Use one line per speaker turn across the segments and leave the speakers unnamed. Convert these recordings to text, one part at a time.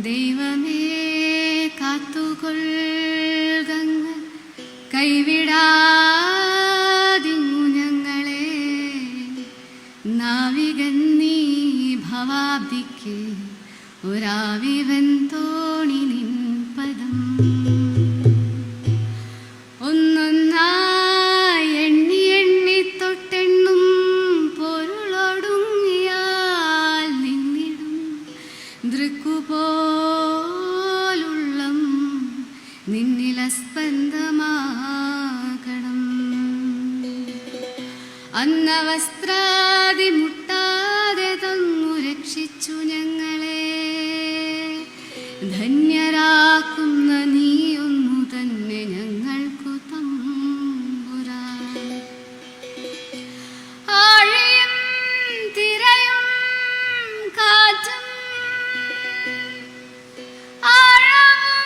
ദൈവമേ കാത്തുകൊള്ളുക, കൈവിടാതിങ്ങു ഞങ്ങളെ. നാവികൻ നീ ഭവാബ്ദിക്ക് ഒരാവിവൻ തോണി നിൻ പദം. ഒന്നൊന്നായി എണ്ണി എണ്ണി തൊട്ടെണ്ണും പൊരുളൊടുങ്ങിയാൽ നിന്നിടും ദൃക്കുപോലുള്ളം നിന്നിലസ്പന്ദമാകണം. അന്നവസ്ത്രാദി മുട്ടാതെ തന്നു രക്ഷിച്ചു ഞങ്ങളെ. ധന്യരാക്കുന്ന നീയൊന്നു തന്നെ ഞങ്ങൾക്കു തമ്പുരാൻ. ആഴിയും തിരയും കാറ്റും ആഴവും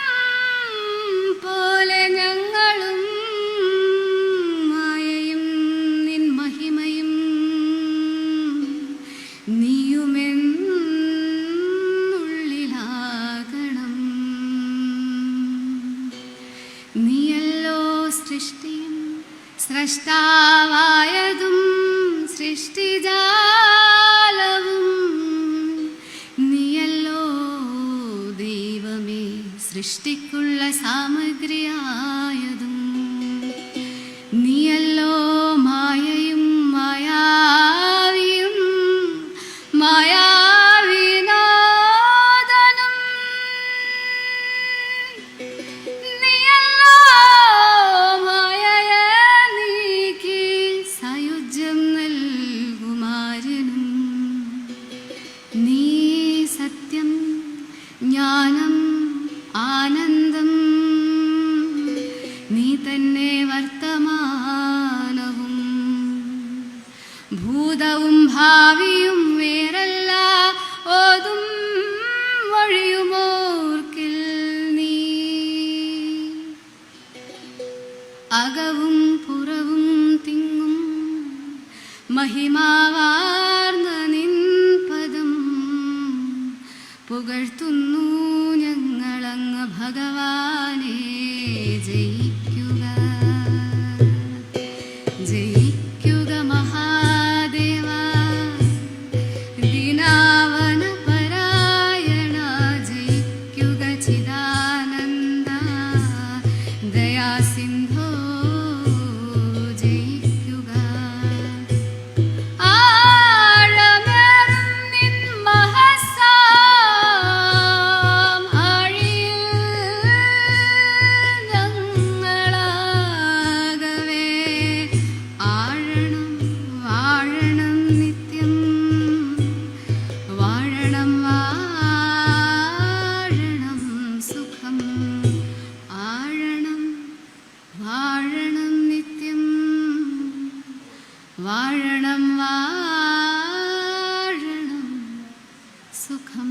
പോലെ ഞങ്ങളും മായയും നിൻ മഹിമയും നീയുമെന്നുള്ളിലാകണം. നീയല്ലോ സൃഷ്ടിയും സ്രഷ്ടാവായതും സൃഷ്ടിജാലവും. നീയല്ലോ ദൈവമേ സൃഷ്ടിക്കുള്ള സാമഗ്രിയായതും. നീയല്ലോ മായയും മായാവിയും മായാവിനോദനും. നീയല്ലോ മായയെ നീക്കി സായുജ്യം നൽകുമാരനും. നീ സത്യം ജ്ഞാനം ആനന്ദം. നീ തന്നെ വർത്തമാനവും ഭൂതവും ഭാവിയും വേറല്ല ഓതും വഴിയുമോർക്കിൽ നീ. അകവും പുറവും തിങ്ങും മഹിമാവാർന്ന നിൻ പദം പുകഴ്ത്തുന്നു ഞങ്ങളങ്ങ് ഭഗവാനെ. ജയിക്കുക ജയിക്കുക മഹാദേവ, ദീനാവന പരായണ. ജയിക്കുക ചിദാനന്ദ, ദയാസിന്ധോ ജയിക്കുക. ആഴമേറും നിൻ മഹസാം ആഴിയിൽ ഞങ്ങളാകവേ ആഴണം വാഴണം നിത്യം. വാഴണം വാഴണം സുഖം. ആഴണം വാഴണം നിത്യം. വാഴണം വാഴണം സുഖം.